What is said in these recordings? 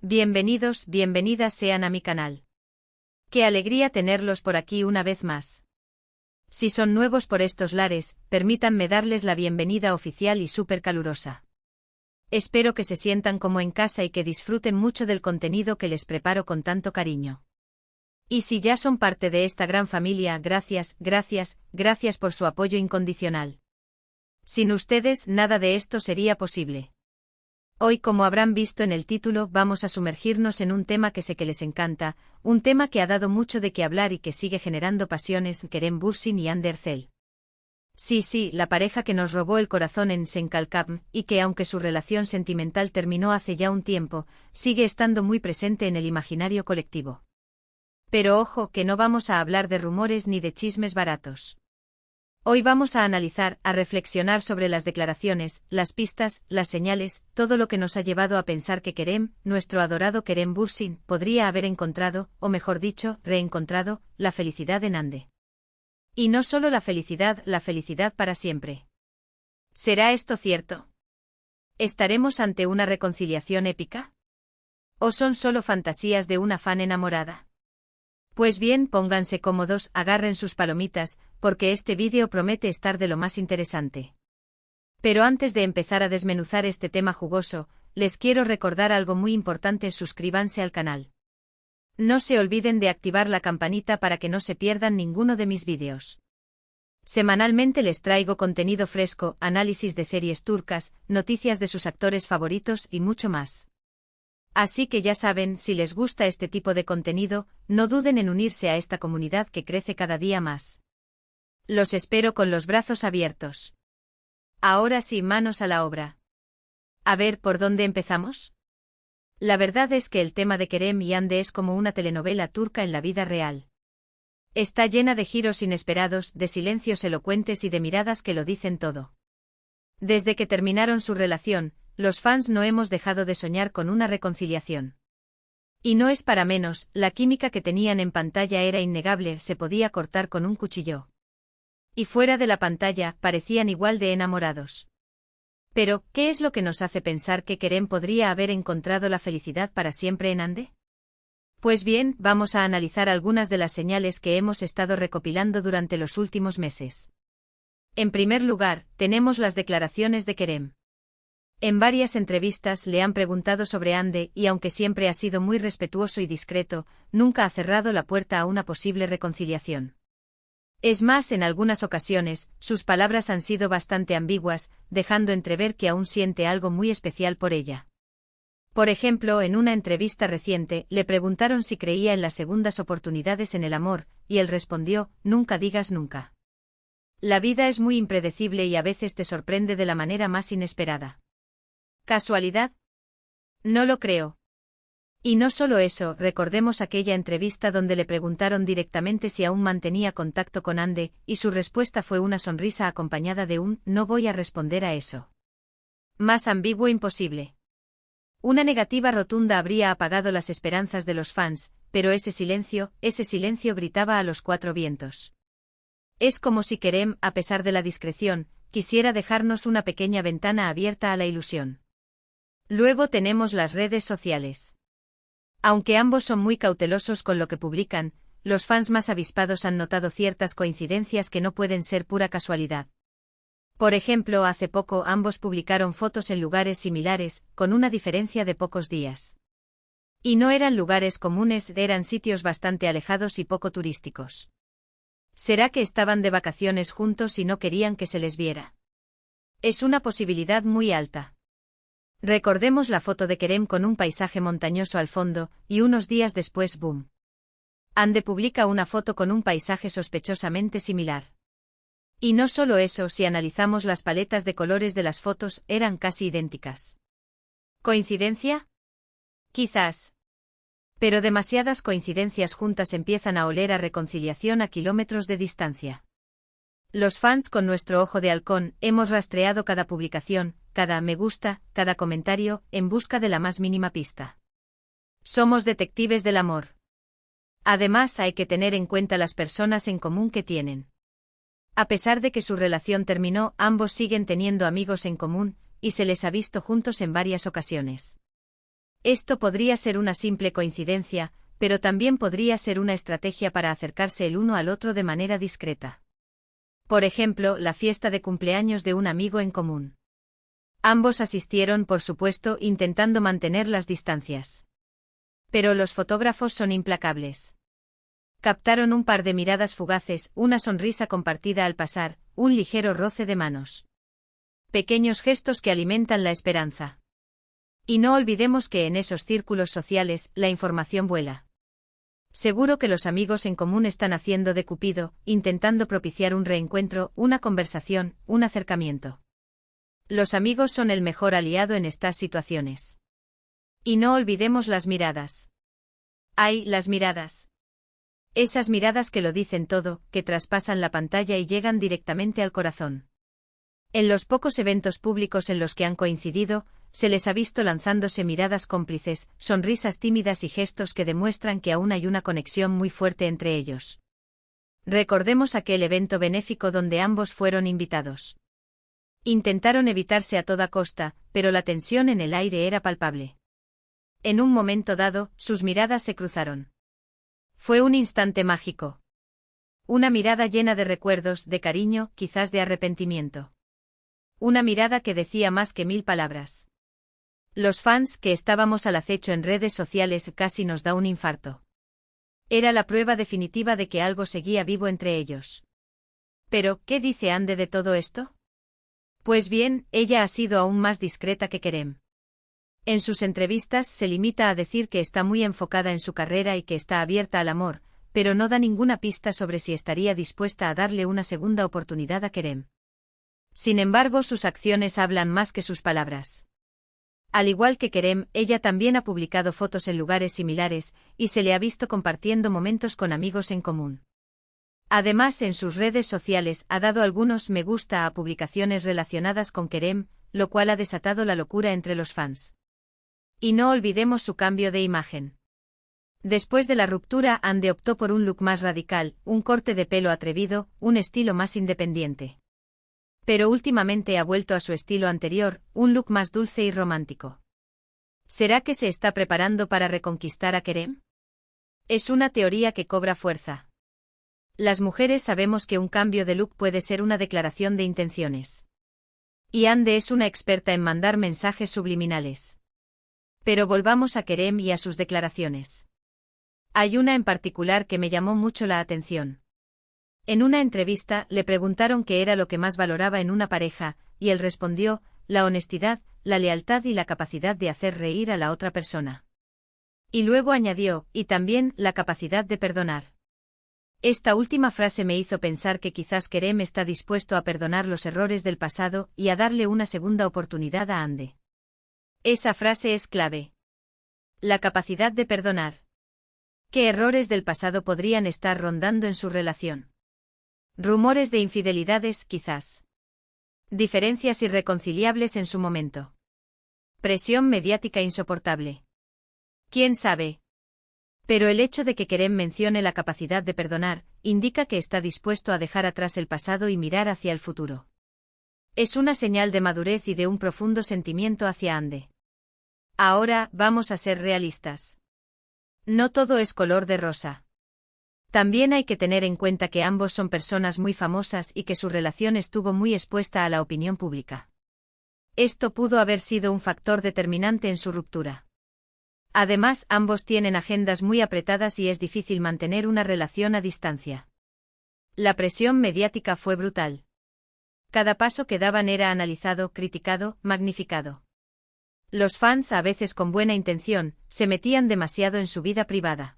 Bienvenidos, bienvenidas sean a mi canal. Qué alegría tenerlos por aquí una vez más. Si son nuevos por estos lares, permítanme darles la bienvenida oficial y súper calurosa. Espero que se sientan como en casa y que disfruten mucho del contenido que les preparo con tanto cariño. Y si ya son parte de esta gran familia, gracias por su apoyo incondicional. Sin ustedes, nada de esto sería posible. Hoy, como habrán visto en el título, vamos a sumergirnos en un tema que sé que les encanta, un tema que ha dado mucho de qué hablar y que sigue generando pasiones: Kerem Bürsin y Hande Erçel. Sí, la pareja que nos robó el corazón en Senkalkam, y que aunque su relación sentimental terminó hace ya un tiempo, sigue estando muy presente en el imaginario colectivo. Pero ojo, que no vamos a hablar de rumores ni de chismes baratos. Hoy vamos a analizar, a reflexionar sobre las declaraciones, las pistas, las señales, todo lo que nos ha llevado a pensar que Kerem, nuestro adorado Kerem Bürsin, podría haber encontrado, o mejor dicho, reencontrado, la felicidad en Hande. Y no solo la felicidad para siempre. ¿Será esto cierto? ¿Estaremos ante una reconciliación épica? ¿O son solo fantasías de una fan enamorada? Pues bien, pónganse cómodos, agarren sus palomitas, porque este vídeo promete estar de lo más interesante. Pero antes de empezar a desmenuzar este tema jugoso, les quiero recordar algo muy importante: suscríbanse al canal. No se olviden de activar la campanita para que no se pierdan ninguno de mis vídeos. Semanalmente les traigo contenido fresco, análisis de series turcas, noticias de sus actores favoritos y mucho más. Así que ya saben, si les gusta este tipo de contenido, no duden en unirse a esta comunidad que crece cada día más. Los espero con los brazos abiertos. Ahora sí, manos a la obra. A ver, ¿por dónde empezamos? La verdad es que el tema de Kerem y Hande es como una telenovela turca en la vida real. Está llena de giros inesperados, de silencios elocuentes y de miradas que lo dicen todo. Desde que terminaron su relación, los fans no hemos dejado de soñar con una reconciliación. Y no es para menos, la química que tenían en pantalla era innegable, se podía cortar con un cuchillo. Y fuera de la pantalla, parecían igual de enamorados. Pero, ¿qué es lo que nos hace pensar que Kerem podría haber encontrado la felicidad para siempre en Hande? Pues bien, vamos a analizar algunas de las señales que hemos estado recopilando durante los últimos meses. En primer lugar, tenemos las declaraciones de Kerem. En varias entrevistas le han preguntado sobre Hande y aunque siempre ha sido muy respetuoso y discreto, nunca ha cerrado la puerta a una posible reconciliación. Es más, en algunas ocasiones, sus palabras han sido bastante ambiguas, dejando entrever que aún siente algo muy especial por ella. Por ejemplo, en una entrevista reciente, le preguntaron si creía en las segundas oportunidades en el amor, y él respondió: nunca digas nunca. La vida es muy impredecible y a veces te sorprende de la manera más inesperada. ¿Casualidad? No lo creo. Y no solo eso, recordemos aquella entrevista donde le preguntaron directamente si aún mantenía contacto con Hande, y su respuesta fue una sonrisa acompañada de un «no voy a responder a eso». Más ambiguo imposible. Una negativa rotunda habría apagado las esperanzas de los fans, pero ese silencio gritaba a los cuatro vientos. Es como si Kerem, a pesar de la discreción, quisiera dejarnos una pequeña ventana abierta a la ilusión. Luego tenemos las redes sociales. Aunque ambos son muy cautelosos con lo que publican, los fans más avispados han notado ciertas coincidencias que no pueden ser pura casualidad. Por ejemplo, hace poco ambos publicaron fotos en lugares similares, con una diferencia de pocos días. Y no eran lugares comunes, eran sitios bastante alejados y poco turísticos. ¿Será que estaban de vacaciones juntos y no querían que se les viera? Es una posibilidad muy alta. Recordemos la foto de Kerem con un paisaje montañoso al fondo, y unos días después, boom. Hande publica una foto con un paisaje sospechosamente similar. Y no solo eso, si analizamos las paletas de colores de las fotos, eran casi idénticas. ¿Coincidencia? Quizás. Pero demasiadas coincidencias juntas empiezan a oler a reconciliación a kilómetros de distancia. Los fans con nuestro ojo de halcón hemos rastreado cada publicación, cada me gusta, cada comentario, en busca de la más mínima pista. Somos detectives del amor. Además, hay que tener en cuenta las personas en común que tienen. A pesar de que su relación terminó, ambos siguen teniendo amigos en común, y se les ha visto juntos en varias ocasiones. Esto podría ser una simple coincidencia, pero también podría ser una estrategia para acercarse el uno al otro de manera discreta. Por ejemplo, la fiesta de cumpleaños de un amigo en común. Ambos asistieron, por supuesto, intentando mantener las distancias. Pero los fotógrafos son implacables. Captaron un par de miradas fugaces, una sonrisa compartida al pasar, un ligero roce de manos. Pequeños gestos que alimentan la esperanza. Y no olvidemos que en esos círculos sociales, la información vuela. Seguro que los amigos en común están haciendo de Cupido, intentando propiciar un reencuentro, una conversación, un acercamiento. Los amigos son el mejor aliado en estas situaciones. Y no olvidemos las miradas. ¡Ay, las miradas! Esas miradas que lo dicen todo, que traspasan la pantalla y llegan directamente al corazón. En los pocos eventos públicos en los que han coincidido, se les ha visto lanzándose miradas cómplices, sonrisas tímidas y gestos que demuestran que aún hay una conexión muy fuerte entre ellos. Recordemos aquel evento benéfico donde ambos fueron invitados. Intentaron evitarse a toda costa, pero la tensión en el aire era palpable. En un momento dado, sus miradas se cruzaron. Fue un instante mágico. Una mirada llena de recuerdos, de cariño, quizás de arrepentimiento. Una mirada que decía más que 1000 palabras. Los fans que estábamos al acecho en redes sociales casi nos da un infarto. Era la prueba definitiva de que algo seguía vivo entre ellos. Pero, ¿qué dice Ande de todo esto? Pues bien, ella ha sido aún más discreta que Kerem. En sus entrevistas se limita a decir que está muy enfocada en su carrera y que está abierta al amor, pero no da ninguna pista sobre si estaría dispuesta a darle una segunda oportunidad a Kerem. Sin embargo, sus acciones hablan más que sus palabras. Al igual que Kerem, ella también ha publicado fotos en lugares similares, y se le ha visto compartiendo momentos con amigos en común. Además, en sus redes sociales ha dado algunos me gusta a publicaciones relacionadas con Kerem, lo cual ha desatado la locura entre los fans. Y no olvidemos su cambio de imagen. Después de la ruptura, Ande optó por un look más radical, un corte de pelo atrevido, un estilo más independiente. Pero últimamente ha vuelto a su estilo anterior, un look más dulce y romántico. ¿Será que se está preparando para reconquistar a Kerem? Es una teoría que cobra fuerza. Las mujeres sabemos que un cambio de look puede ser una declaración de intenciones. Y Ande es una experta en mandar mensajes subliminales. Pero volvamos a Kerem y a sus declaraciones. Hay una en particular que me llamó mucho la atención. En una entrevista le preguntaron qué era lo que más valoraba en una pareja, y él respondió, la honestidad, la lealtad y la capacidad de hacer reír a la otra persona. Y luego añadió, y también, la capacidad de perdonar. Esta última frase me hizo pensar que quizás Kerem está dispuesto a perdonar los errores del pasado y a darle una segunda oportunidad a Ande. Esa frase es clave. La capacidad de perdonar. ¿Qué errores del pasado podrían estar rondando en su relación? Rumores de infidelidades, quizás. Diferencias irreconciliables en su momento. Presión mediática insoportable. ¿Quién sabe? Pero el hecho de que Kerem mencione la capacidad de perdonar, indica que está dispuesto a dejar atrás el pasado y mirar hacia el futuro. Es una señal de madurez y de un profundo sentimiento hacia Ande. Ahora, vamos a ser realistas. No todo es color de rosa. También hay que tener en cuenta que ambos son personas muy famosas y que su relación estuvo muy expuesta a la opinión pública. Esto pudo haber sido un factor determinante en su ruptura. Además, ambos tienen agendas muy apretadas y es difícil mantener una relación a distancia. La presión mediática fue brutal. Cada paso que daban era analizado, criticado, magnificado. Los fans, a veces con buena intención, se metían demasiado en su vida privada.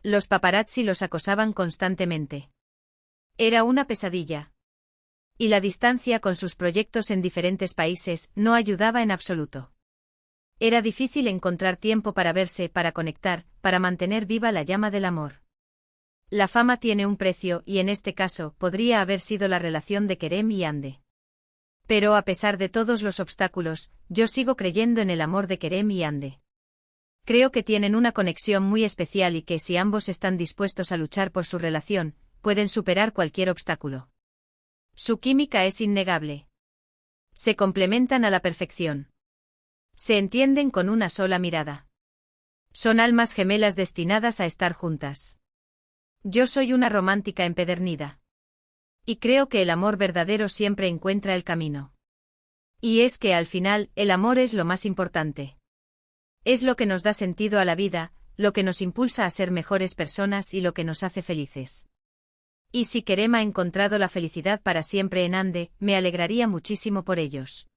Los paparazzi los acosaban constantemente. Era una pesadilla. Y la distancia con sus proyectos en diferentes países no ayudaba en absoluto. Era difícil encontrar tiempo para verse, para conectar, para mantener viva la llama del amor. La fama tiene un precio y en este caso podría haber sido la relación de Kerem y Ande. Pero a pesar de todos los obstáculos, yo sigo creyendo en el amor de Kerem y Ande. Creo que tienen una conexión muy especial y que si ambos están dispuestos a luchar por su relación, pueden superar cualquier obstáculo. Su química es innegable. Se complementan a la perfección. Se entienden con una sola mirada. Son almas gemelas destinadas a estar juntas. Yo soy una romántica empedernida. Y creo que el amor verdadero siempre encuentra el camino. Y es que al final, el amor es lo más importante. Es lo que nos da sentido a la vida, lo que nos impulsa a ser mejores personas y lo que nos hace felices. Y si Kerem ha encontrado la felicidad para siempre en Ande, me alegraría muchísimo por ellos.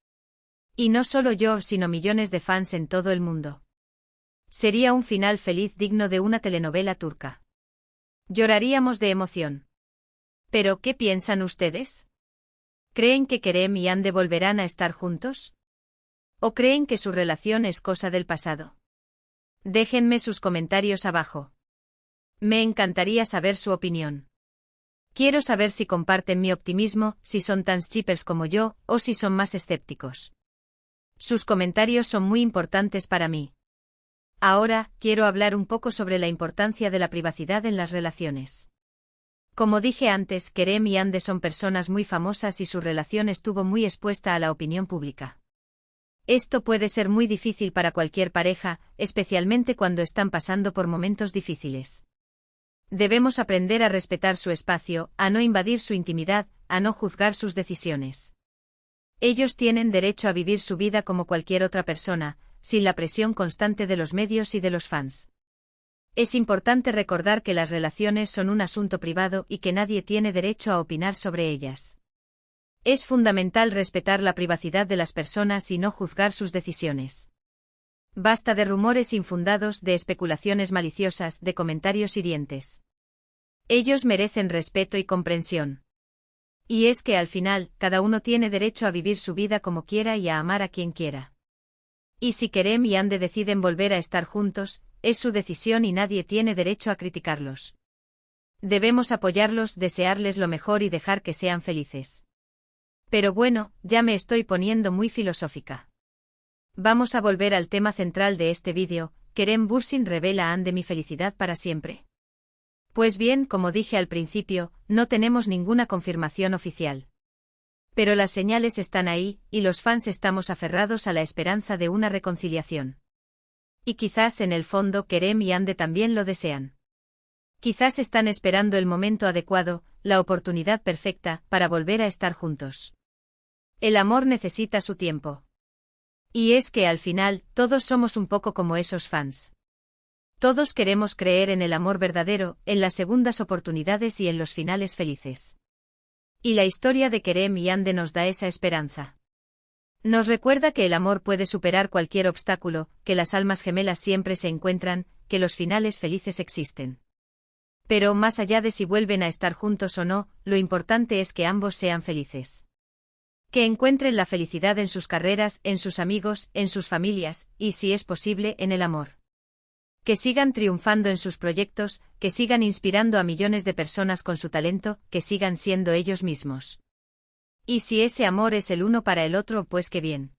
Y no solo yo, sino millones de fans en todo el mundo. Sería un final feliz digno de una telenovela turca. Lloraríamos de emoción. ¿Pero qué piensan ustedes? ¿Creen que Kerem y Hande volverán a estar juntos? ¿O creen que su relación es cosa del pasado? Déjenme sus comentarios abajo. Me encantaría saber su opinión. Quiero saber si comparten mi optimismo, si son tan shippers como yo, o si son más escépticos. Sus comentarios son muy importantes para mí. Ahora, quiero hablar un poco sobre la importancia de la privacidad en las relaciones. Como dije antes, Kerem y Hande son personas muy famosas y su relación estuvo muy expuesta a la opinión pública. Esto puede ser muy difícil para cualquier pareja, especialmente cuando están pasando por momentos difíciles. Debemos aprender a respetar su espacio, a no invadir su intimidad, a no juzgar sus decisiones. Ellos tienen derecho a vivir su vida como cualquier otra persona, sin la presión constante de los medios y de los fans. Es importante recordar que las relaciones son un asunto privado y que nadie tiene derecho a opinar sobre ellas. Es fundamental respetar la privacidad de las personas y no juzgar sus decisiones. Basta de rumores infundados, de especulaciones maliciosas, de comentarios hirientes. Ellos merecen respeto y comprensión. Y es que al final, cada uno tiene derecho a vivir su vida como quiera y a amar a quien quiera. Y si Kerem y Hande deciden volver a estar juntos, es su decisión y nadie tiene derecho a criticarlos. Debemos apoyarlos, desearles lo mejor y dejar que sean felices. Pero bueno, ya me estoy poniendo muy filosófica. Vamos a volver al tema central de este vídeo. Kerem Bürsin revela a Hande mi felicidad para siempre. Pues bien, como dije al principio, no tenemos ninguna confirmación oficial. Pero las señales están ahí, y los fans estamos aferrados a la esperanza de una reconciliación. Y quizás en el fondo Kerem y Hande también lo desean. Quizás están esperando el momento adecuado, la oportunidad perfecta, para volver a estar juntos. El amor necesita su tiempo. Y es que al final, todos somos un poco como esos fans. Todos queremos creer en el amor verdadero, en las segundas oportunidades y en los finales felices. Y la historia de Kerem y Hande nos da esa esperanza. Nos recuerda que el amor puede superar cualquier obstáculo, que las almas gemelas siempre se encuentran, que los finales felices existen. Pero más allá de si vuelven a estar juntos o no, lo importante es que ambos sean felices. Que encuentren la felicidad en sus carreras, en sus amigos, en sus familias, y si es posible, en el amor. Que sigan triunfando en sus proyectos, que sigan inspirando a millones de personas con su talento, que sigan siendo ellos mismos. Y si ese amor es el uno para el otro, pues qué bien.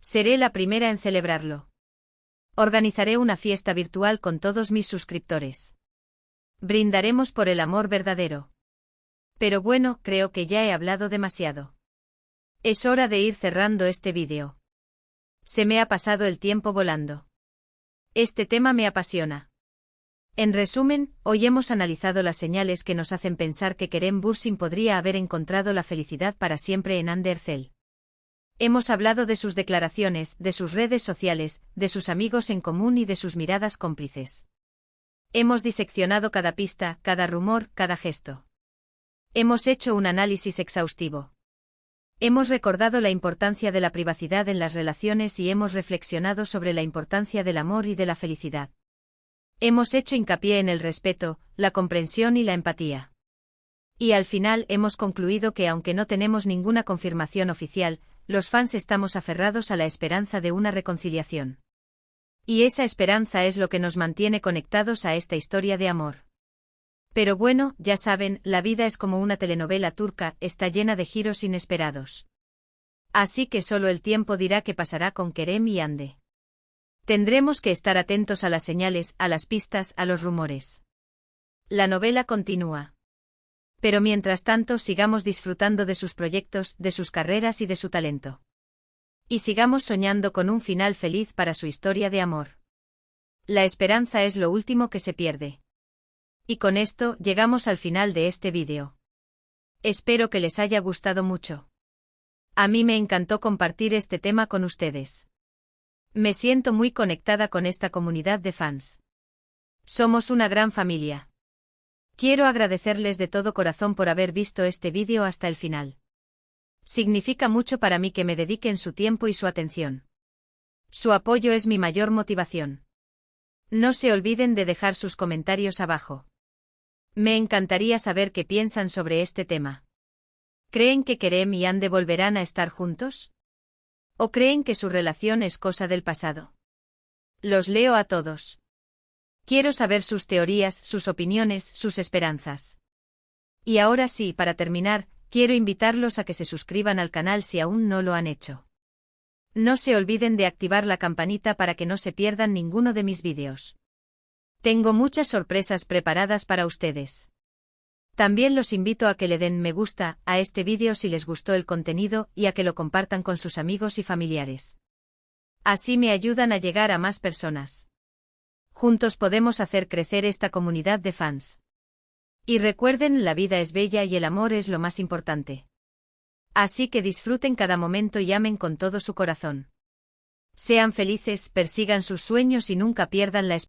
Seré la primera en celebrarlo. Organizaré una fiesta virtual con todos mis suscriptores. Brindaremos por el amor verdadero. Pero bueno, creo que ya he hablado demasiado. Es hora de ir cerrando este vídeo. Se me ha pasado el tiempo volando. Este tema me apasiona. En resumen, hoy hemos analizado las señales que nos hacen pensar que Kerem Bürsin podría haber encontrado la felicidad para siempre en Hande Erçel. Hemos hablado de sus declaraciones, de sus redes sociales, de sus amigos en común y de sus miradas cómplices. Hemos diseccionado cada pista, cada rumor, cada gesto. Hemos hecho un análisis exhaustivo. Hemos recordado la importancia de la privacidad en las relaciones y hemos reflexionado sobre la importancia del amor y de la felicidad. Hemos hecho hincapié en el respeto, la comprensión y la empatía. Y al final hemos concluido que aunque no tenemos ninguna confirmación oficial, los fans estamos aferrados a la esperanza de una reconciliación. Y esa esperanza es lo que nos mantiene conectados a esta historia de amor. Pero bueno, ya saben, la vida es como una telenovela turca, está llena de giros inesperados. Así que solo el tiempo dirá qué pasará con Kerem y Hande. Tendremos que estar atentos a las señales, a las pistas, a los rumores. La novela continúa. Pero mientras tanto sigamos disfrutando de sus proyectos, de sus carreras y de su talento. Y sigamos soñando con un final feliz para su historia de amor. La esperanza es lo último que se pierde. Y con esto llegamos al final de este vídeo. Espero que les haya gustado mucho. A mí me encantó compartir este tema con ustedes. Me siento muy conectada con esta comunidad de fans. Somos una gran familia. Quiero agradecerles de todo corazón por haber visto este vídeo hasta el final. Significa mucho para mí que me dediquen su tiempo y su atención. Su apoyo es mi mayor motivación. No se olviden de dejar sus comentarios abajo. Me encantaría saber qué piensan sobre este tema. ¿Creen que Kerem y Hande volverán a estar juntos? ¿O creen que su relación es cosa del pasado? Los leo a todos. Quiero saber sus teorías, sus opiniones, sus esperanzas. Y ahora sí, para terminar, quiero invitarlos a que se suscriban al canal si aún no lo han hecho. No se olviden de activar la campanita para que no se pierdan ninguno de mis vídeos. Tengo muchas sorpresas preparadas para ustedes. También los invito a que le den me gusta a este vídeo si les gustó el contenido y a que lo compartan con sus amigos y familiares. Así me ayudan a llegar a más personas. Juntos podemos hacer crecer esta comunidad de fans. Y recuerden, la vida es bella y el amor es lo más importante. Así que disfruten cada momento y amen con todo su corazón. Sean felices, persigan sus sueños y nunca pierdan la esperanza.